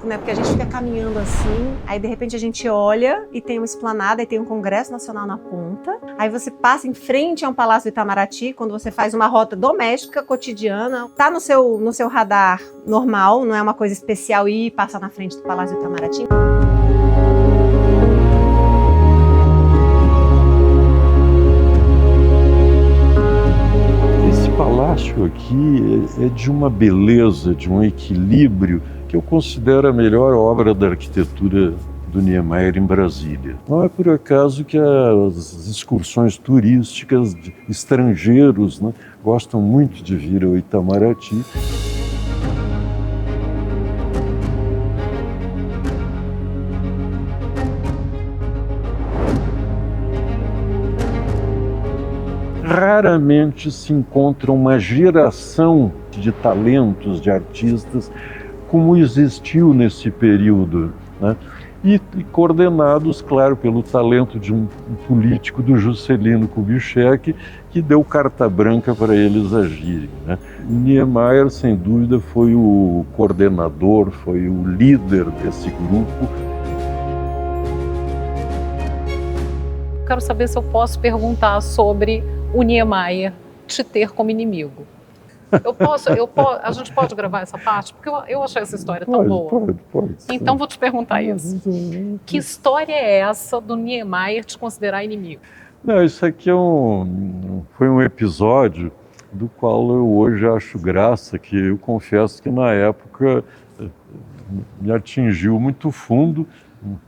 louco, né? Porque a gente fica caminhando assim, aí de repente a gente olha e tem uma esplanada e tem um Congresso Nacional na ponta. Aí você passa em frente a um Palácio do Itamaraty, quando você faz uma rota doméstica, cotidiana. Tá no seu radar normal, não é uma coisa especial ir passar na frente do Palácio do Itamaraty. Esse palácio aqui é de uma beleza, de um equilíbrio que eu considero a melhor obra da arquitetura do Niemeyer em Brasília. Não é por acaso que as excursões turísticas de estrangeiros, né, gostam muito de vir ao Itamaraty. Raramente se encontra uma geração de talentos, de artistas, como existiu nesse período, né? E coordenados, claro, pelo talento de um político, do Juscelino Kubitschek, que deu carta branca para eles agirem, né? Niemeyer, sem dúvida, foi o coordenador, foi o líder desse grupo. Quero saber se eu posso perguntar sobre o Niemeyer te ter como inimigo. A gente pode gravar essa parte? Porque eu achei essa história tão boa. Pode. Então vou te perguntar isso. Que história é essa do Niemeyer te considerar inimigo? Não, isso aqui foi um episódio do qual eu hoje acho graça, que eu confesso que na época me atingiu muito fundo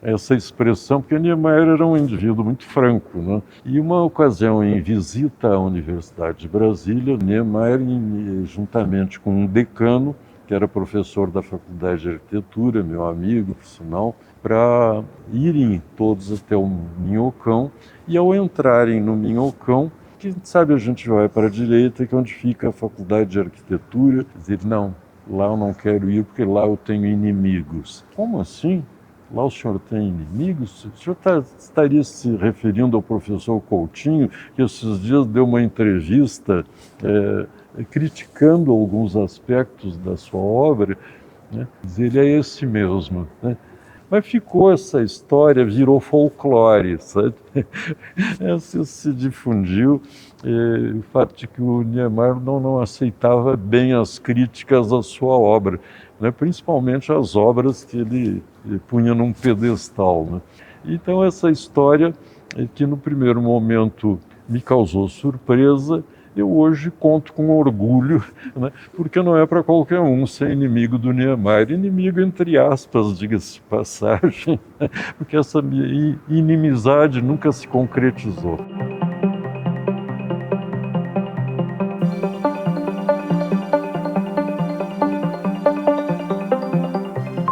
essa expressão, porque Niemeyer era um indivíduo muito franco, né? E uma ocasião, em visita à Universidade de Brasília, Niemeyer, juntamente com um decano, que era professor da Faculdade de Arquitetura, meu amigo, por sinal, para irem todos até o Minhocão, e ao entrarem no Minhocão, que sabe, a gente vai para a direita, que é onde fica a Faculdade de Arquitetura, dizer, não, lá eu não quero ir, porque lá eu tenho inimigos. Como assim? Lá o senhor tem inimigos? O senhor estaria se referindo ao professor Coutinho, que esses dias deu uma entrevista criticando alguns aspectos da sua obra, né? Ele é esse mesmo, né? Mas ficou essa história, virou folclore, sabe? Essa se difundiu, o fato de que o Niemeyer não aceitava bem as críticas à sua obra, né? Principalmente as obras que ele punha num pedestal, né? Então essa história, que no primeiro momento me causou surpresa, eu hoje conto com orgulho, né? Porque não é para qualquer um ser inimigo do Niemeyer. Inimigo entre aspas, diga-se de passagem, porque essa inimizade nunca se concretizou.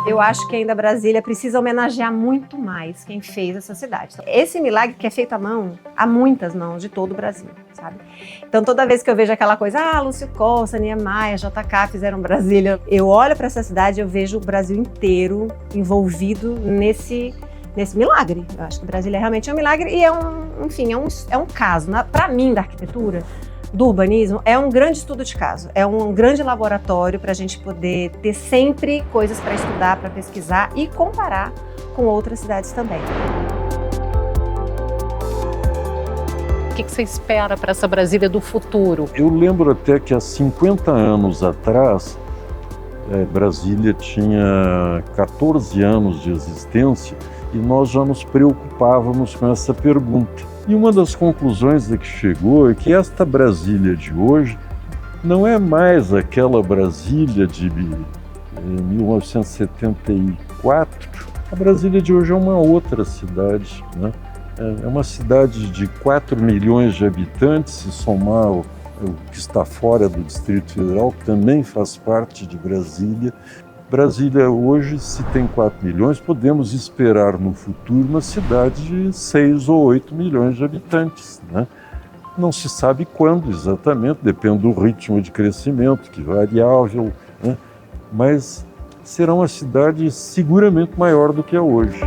Eu acho que ainda Brasília precisa homenagear muito mais quem fez essa cidade. Esse milagre que é feito à mão, há muitas mãos de todo o Brasil, sabe? Então toda vez que eu vejo aquela coisa, Lúcio Costa, Niemeyer, JK fizeram Brasília, eu olho para essa cidade e eu vejo o Brasil inteiro envolvido nesse milagre. Eu acho que Brasília realmente é um milagre e é um caso. Para mim, da arquitetura, do urbanismo, é um grande estudo de caso, é um grande laboratório para a gente poder ter sempre coisas para estudar, para pesquisar e comparar com outras cidades também. O que você espera para essa Brasília do futuro? Eu lembro até que há 50 anos atrás, Brasília tinha 14 anos de existência e nós já nos preocupávamos com essa pergunta. E uma das conclusões a que chegou é que esta Brasília de hoje não é mais aquela Brasília de 1974. A Brasília de hoje é uma outra cidade, né? É uma cidade de 4 milhões de habitantes, se somar o que está fora do Distrito Federal, que também faz parte de Brasília. Brasília hoje, se tem 4 milhões, podemos esperar no futuro uma cidade de 6 ou 8 milhões de habitantes, né? Não se sabe quando exatamente, depende do ritmo de crescimento, que é variável, né? Mas será uma cidade seguramente maior do que é hoje.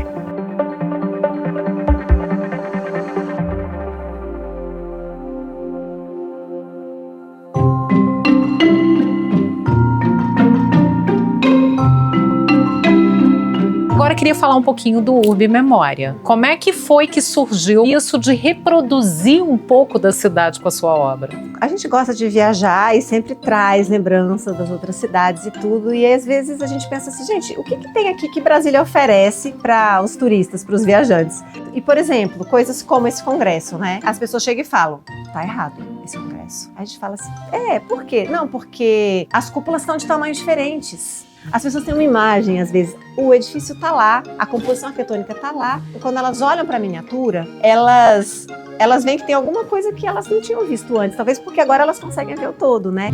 Agora eu queria falar um pouquinho do Urbe Memória. Como é que foi que surgiu isso de reproduzir um pouco da cidade com a sua obra? A gente gosta de viajar e sempre traz lembrança das outras cidades e tudo. E às vezes a gente pensa assim, gente, o que tem aqui que Brasília oferece para os turistas, para os viajantes? E, por exemplo, coisas como esse congresso, né? As pessoas chegam e falam, tá errado esse congresso. Aí a gente fala assim, por quê? Não, porque as cúpulas estão de tamanhos diferentes. As pessoas têm uma imagem, às vezes, o edifício está lá, a composição arquitetônica está lá, e quando elas olham para a miniatura, elas veem que tem alguma coisa que elas não tinham visto antes, talvez porque agora elas conseguem ver o todo, né?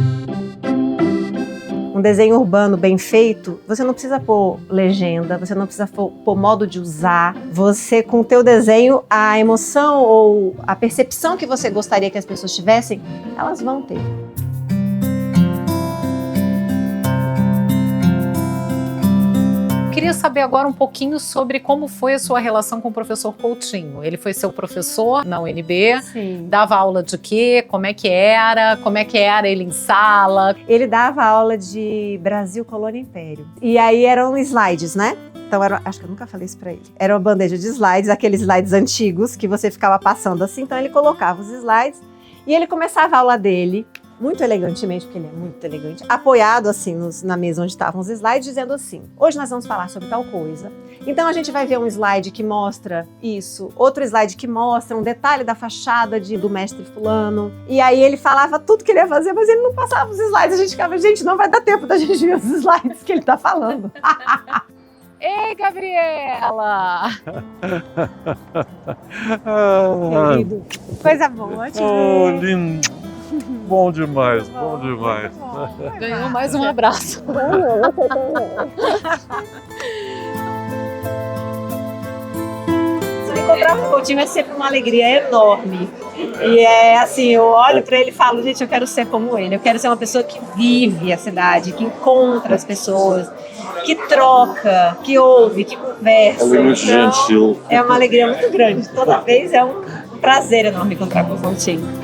Um desenho urbano bem feito, você não precisa pôr legenda, você não precisa pôr modo de usar. Você, com o teu desenho, a emoção ou a percepção que você gostaria que as pessoas tivessem, elas vão ter. Queria saber agora um pouquinho sobre como foi a sua relação com o professor Coutinho. Ele foi seu professor na UNB? Sim. Dava aula de quê? Como é que era? Como é que era ele em sala? Ele dava aula de Brasil, Colônia e Império. E aí eram slides, né? Então, acho que eu nunca falei isso pra ele. Era uma bandeja de slides, aqueles slides antigos que você ficava passando assim. Então ele colocava os slides e ele começava a aula dele, muito elegantemente, porque ele é muito elegante, apoiado assim na mesa onde estavam os slides, dizendo assim, hoje nós vamos falar sobre tal coisa. Então a gente vai ver um slide que mostra isso, outro slide que mostra um detalhe da fachada do mestre fulano. E aí ele falava tudo que ele ia fazer, mas ele não passava os slides. A gente ficava, gente, não vai dar tempo da gente ver os slides que ele tá falando. Ei, Gabriela! Querido, coisa boa te Oh, ver. lindo. Bom demais, bom demais. Ganhou mais um abraço. Se eu encontrar com o Coutinho é sempre uma alegria enorme. E é assim, eu olho para ele e falo, gente, eu quero ser como ele. Eu quero ser uma pessoa que vive a cidade, que encontra as pessoas, que troca, que ouve, que conversa. Ele é muito gentil. É uma alegria muito grande. Toda vez é um prazer enorme encontrar com o Coutinho.